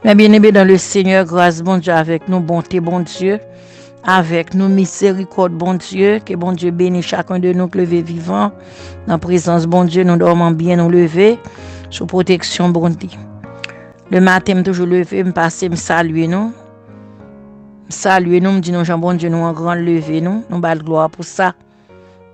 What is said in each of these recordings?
Mais bien aimé dans le Seigneur, grâce bon Dieu avec nous, bonté bon Dieu, avec nous, miséricorde bon Dieu, que bon Dieu bénisse chacun de nous lever vivant. Dans la présence bon Dieu, nous dormons bien nous lever, sous protection bon Dieu. Le matin, je toujours levé, je passe, je salue nous. Saluer nous, me dit nous, Jean bon Dieu, nous en grand lever nous, nous bal gloire pour ça.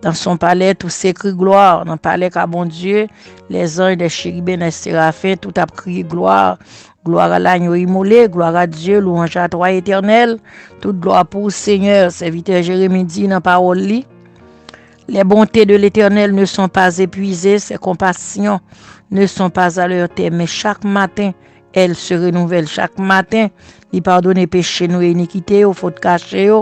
Dans son palais, tout s'écrit gloire. Dans le palais qu'a bon Dieu, les anges, les chérubins, les séraphins, tout a crié gloire. Gloire à l'agneau immolé, gloire à Dieu, louange à toi éternel. Toute gloire pour le Seigneur. Serviteur Jérémie dit dans la parole, les bontés de l'éternel ne sont pas épuisées, ses compassions ne sont pas à leur terme. Mais chaque matin, elles se renouvellent. Chaque matin, il pardonne péché, nous iniquité, aux fautes cachées,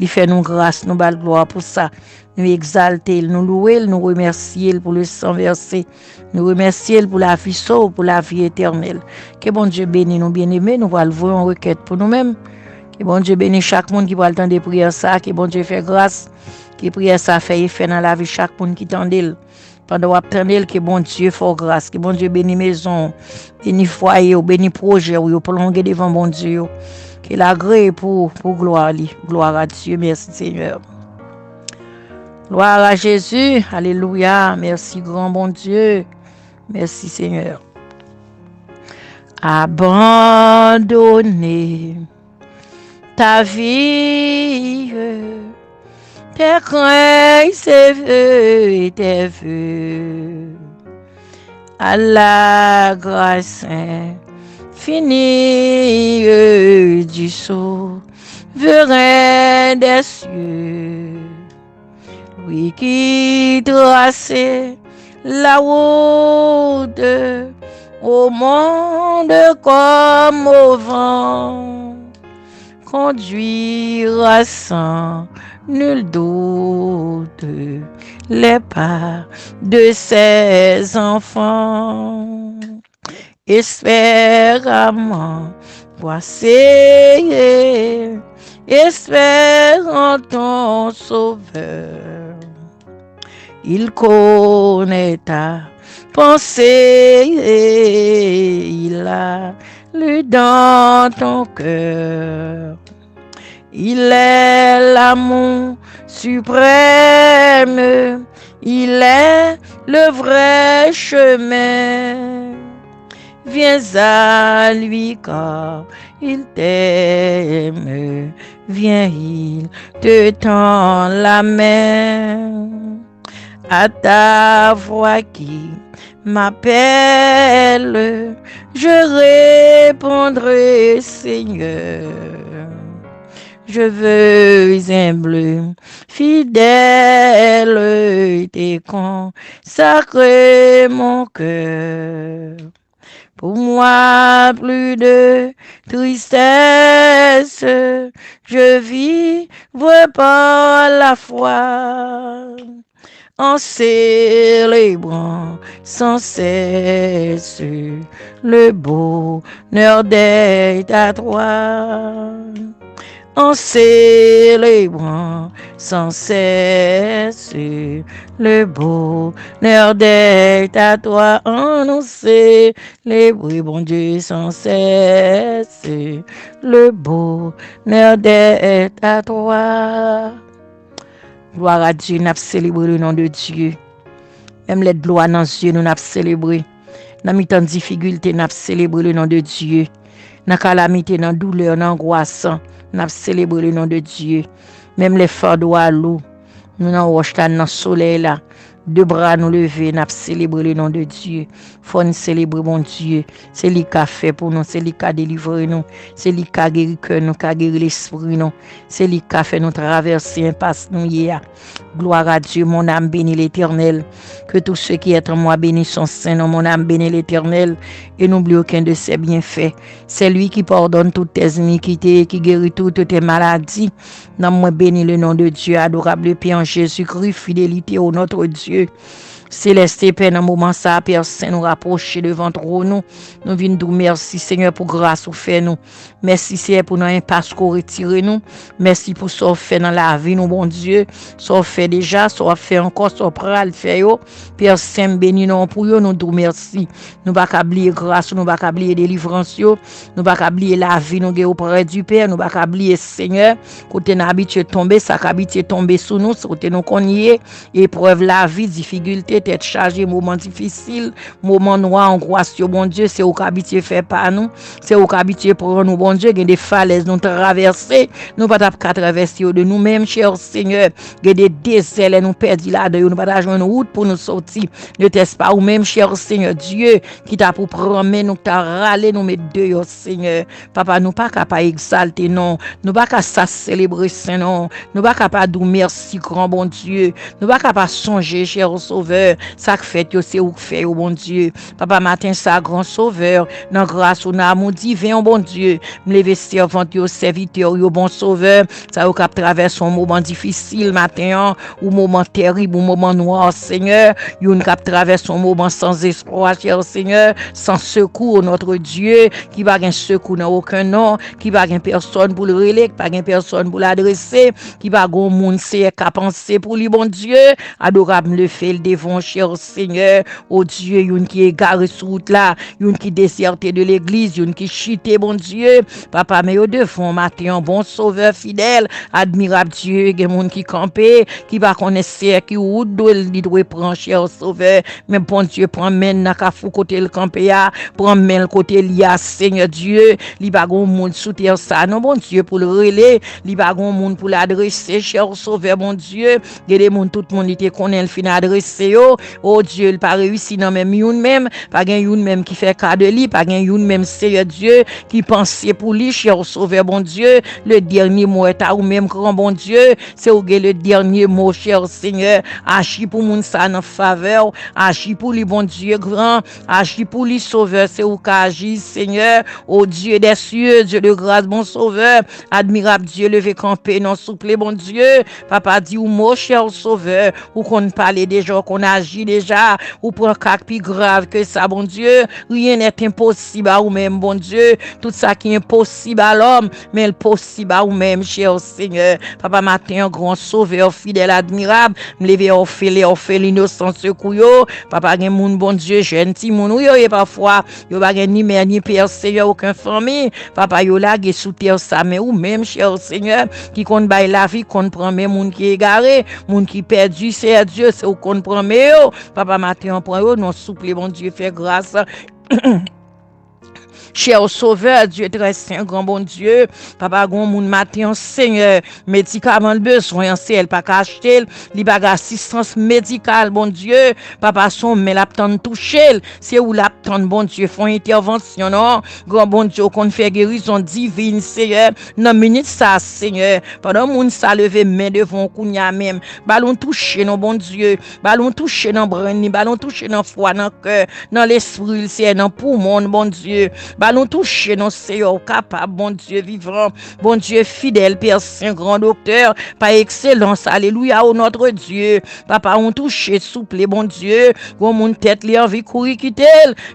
il fait nous grâce, nous bal gloire pour ça. Nous exalter, nous louer, nous remercier pour le sang versé, nous remercier pour la vie sauve, pour la vie éternelle. Que bon Dieu bénisse nous bien-aimés, nous allons voir une requête pour nous-mêmes. Que bon Dieu bénisse chaque monde qui va le temps de prier ça, que bon Dieu fait grâce, que prière ça fait effet dans la vie chaque monde qui t'endel. Pendant attendre que bon Dieu fait grâce, que bon Dieu bénisse maison, bénisse foyer, bénisse projet, ou prolonger devant bon Dieu. Que la grâce pour gloire, gloire à Dieu, merci Seigneur. Gloire à Jésus, alléluia, merci grand bon Dieu, merci Seigneur. Abandonner ta vie, tes craintes, tes vœux et tes vœux, à la grâce infinie du souverain des cieux. Oui, qui traçait la route au monde comme au vent, conduira sans nul doute les pas de ses enfants. Espéramment, voici, espérant ton sauveur. Il connaît ta pensée, il a lu dans ton cœur. Il est l'amour suprême, il est le vrai chemin. Viens à lui car il t'aime, viens, il te tend la main. À ta voix qui m'appelle, je répondrai, Seigneur. Je veux humble, fidèle, te consacrer mon cœur. Pour moi, plus de tristesse, je vivrai par la foi, en célébrant sans cesse le bonheur d'être à toi. En célébrant sans cesse le bonheur d'être à toi. En célébrer, bon Dieu, sans cesse le bonheur d'être à toi. Gloire à Dieu, nous avons célébré le nom de Dieu. Même les gloires dans Dieu, nous avons célébré. Dans les temps de difficulté, nous avons célébré le nom de Dieu. Dans la calamité, dans la douleur, dans l'angoisse, nous avons célébré le nom de Dieu. Même les fardeaux à l'eau, nous avons dans le soleil là. Deux bras nous lever, nous avons célébré le nom de Dieu. Faut nous célébrer mon Dieu. C'est lui qui a fait pour nous, c'est lui qui a délivré nous, c'est lui qui a guéri le cœur, nous, qui a guéri l'esprit nous, c'est lui qui a fait nous traverser impasse nous hier. Gloire à Dieu, mon âme bénit l'Éternel. Que tous ceux qui sont en moi bénissent son Saint-Nom, mon âme bénit l'Éternel et n'oublie aucun de ses bienfaits. C'est lui qui pardonne toutes tes iniquités, qui guérit toutes tes maladies. Non, moi bénis le nom de Dieu, adorable Père en Jésus-Christ, fidélité au notre Dieu. Céleste Père, dans le moment ça, Père Saint, nous rapprocher devant trône nous venons dire merci Seigneur pour grâce ou fait nous. Merci Seigneur pour nous impasse qu'on retire nous. Merci pour ce qu'on fait dans la vie nous, bon Dieu. Ce qu'on fait déjà, ce qu'on fait encore, ce qu'on prend le faire. Père Saint, béni nous pour nous dire merci. Nous ne pouvons pas oublier grâce, nous ne pouvons pas oublier délivrance, nous ne pouvons pas oublier la vie nous auprès du Père, nous ne pouvons pas oublier Seigneur. Côté nous habitué tomber, ça habitué tomber sous nous, côté nous connaît épreuve la vie, difficulté, tête chargée, moment difficile, moment noir, angoisse, bon Dieu, c'est au habitué fait par nous, c'est au habitué pour nous, bon Dieu, il y a des falaises nous traverser, nous pas qu'à traverser de nous-mêmes, cher Seigneur, il y a des déserts, nous perdus là-dedans, nous pas jouer une route pour nous sortir, ne t'est pas ou même, cher Seigneur, Dieu, qui t'a pour prendre, nous t'a râlé, nous mettre dehors, Seigneur, papa, nous pas capable exalter, non, nous pas capable célébrer, Saint, non, nous pas capable dire merci, grand bon Dieu, nous pas capable songer, cher Sauveur, ça fait que c'est où fait, oh bon Dieu, papa, matin, ça, grand Sauveur, dans grâce, on a mon divin, oh bon Dieu, me lever servant, yo serviteur, yo bon Sauveur, ça au cap traverse un moment difficile, matin, ou moment terrible, ou moment noir, Seigneur, yo ne cap traverse un moment sans espoir, cher Seigneur, sans secours, notre Dieu, qui va rien secours dans aucun nom, qui va rien personne pour le relais, qui va rien personne pour l'adresser, qui va gon moun c'est qu'à penser pour lui, bon Dieu, adorable le fait le devant, cher Seigneur, oh Dieu, yon qui est garé sur route là, yon qui déserté de l'église, yon qui chité, bon Dieu, papa, mais au devant, matin, bon sauveur fidèle, admirable Dieu, gen moun qui campé, qui va connaître qui ou doit prendre, cher sauveur, mais bon Dieu, prend men na ka fou côté le campé, prend men le côté liya, Seigneur Dieu, li ba gon moun sous terre ça, non, bon Dieu, pour le relais, li ba gon moun pour l'adresser, cher sauveur, bon Dieu, gen des moun, tout moun qui connaît le fin adresser, oh Dieu, il pas réussi non même youn même, pas gen youn même qui fait cas de lui, pas gen youn même, Seigneur Dieu, qui pensait pour lui, cher sauveur, bon Dieu, le dernier mot est à ou même grand bon Dieu, c'est ou le dernier mot, cher Seigneur, agis pour moun sa en faveur, agis pour lui, bon Dieu grand, agis pour lui, sauveur, c'est ou qu'agis, Seigneur, ô Dieu des cieux, Dieu de grâce, bon sauveur, admirable Dieu, levé campé, non souple, bon Dieu, papa dit ou mot, cher sauveur, ou qu'on parle déjà, qu'on agit déjà, ou pour un cas plus grave que ça, bon Dieu, rien n'est impossible à ou même, bon Dieu, tout ça qui est impossible à l'homme, mais le possible à ou même, cher Seigneur, papa matin, un grand sauveur, fidèle, admirable, me lever offrir l'innocent secours, papa gen moun, bon Dieu, gentil moun, ou yo, et parfois, yo ba gen ni mère, ni père, Seigneur, aucun famille, papa yo la ge sous terre ça, mais ou même, cher Seigneur, qui compte bail la vie, qu'on prend même moun qui égaré, moun qui perdu, c'est Dieu, c'est ou qu'on prend mais yo, papa matin, on prend yo, non souple, bon Dieu, fait grâce. Cher sauveur, Dieu très saint, grand bon Dieu, papa gon moun matin, Seigneur, médicament besoin, c'est elle pas acheter, li pas assistance médicale, bon Dieu, papa son mais la tante toucher, c'est où la tante bon Dieu font intervention, non, grand bon Dieu qu'on fait guérison divine, Seigneur, non minute ça, Seigneur, pendant moun ça lever main devant kounya même, ballon toucher non bon Dieu, ballon toucher dans bran, ballon toucher dans foi, dans cœur, dans l'esprit, c'est dans poumon, bon Dieu. Ballon touché, non, Seigneur, capable, bon Dieu vivant, bon Dieu fidèle, Père Saint, grand docteur, par excellence, alléluia, au notre Dieu. Papa, on touché, souple, bon Dieu, bon mon tête, li envie courir quitter,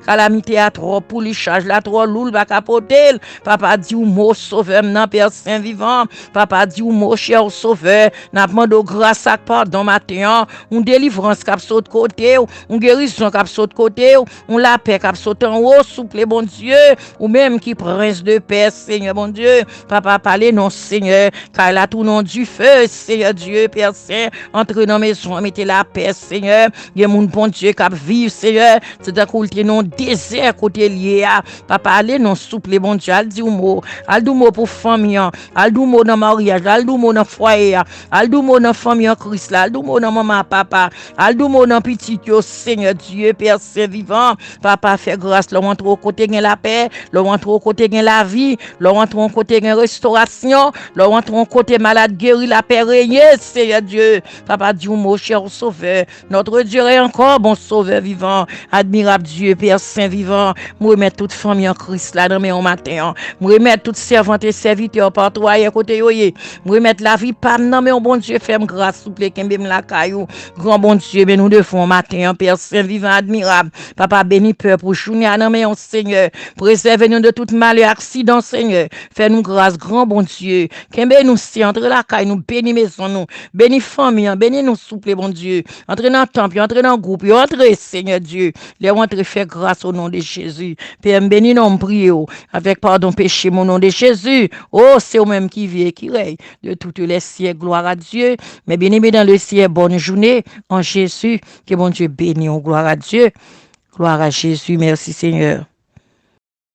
calamité à trop, pour les charges, la trop loul, va capoter. Papa, dit ou mot sauveur, non, Père Saint vivant. Papa, dit ou mot cher sauveur, n'a demandé grâce à pardon matin, on délivrance cap saute côté, on guérison cap saute côté, on la paix cap saute en haut, souple, bon Dieu, ou même qui prince de paix, Seigneur, bon Dieu, papa, parlez non, Seigneur, car là tout nom du feu, Seigneur Dieu, Père Saint, entrez dans maison, mettez la paix, Seigneur, il y a mon bon Dieu qui vivre, Seigneur, c'est d'un côté non désert, côté lié, papa, allez non, souple, bon Dieu, al di ou mot pour famille, al di ou mot dans mariage, al di ou mot dans foyer, al di ou mot dans famille en Christ, al di ou mot dans maman, papa, al di ou mot dans petit, Seigneur Dieu, Père Saint vivant, papa, fait grâce, là, montre au côté, la paix, Là, on trouve côté gain la vie, là, on trouve côté gain restauration, là, on trouve côté malade guéri, la paix régner, Seigneur Dieu. Papa Dieu, mon cher sauveur, notre Dieu est encore bon sauveur vivant, admirable Dieu, Père Saint vivant. Moi, remettre toute famille en Christ là dans mes matin. Moi, remettre toute servante et serviteur par toi, à côté yoye. Moi, remettre la vie, pas non, mais bon Dieu, fais-moi grâce, souple, qu'embem la caillou. Grand bon Dieu, mais nous devons matin, Père Saint vivant, admirable. Papa, béni peur pour chounia, non, mais Seigneur, préservez-nous de tout mal et accident, Seigneur. Fais-nous grâce, grand bon Dieu. Qu'embem nous si entre la caille, nous bénis maison, nous. Bénis famille, bénis nous souple, bon Dieu. Entrez dans le temple, entrez dans le groupe, entrez, Seigneur Dieu. Les rentrez, faire grâce au nom de Jésus. Père, bénis nous, prions, avec pardon péché, mon nom de Jésus. Oh, c'est au-même qui vit et qui règne de toutes les siècles. Gloire à Dieu. Mais bénis dans le ciel, bonne journée en Jésus. Que bon Dieu bénisse, gloire à Dieu. Gloire à Jésus. Merci Seigneur.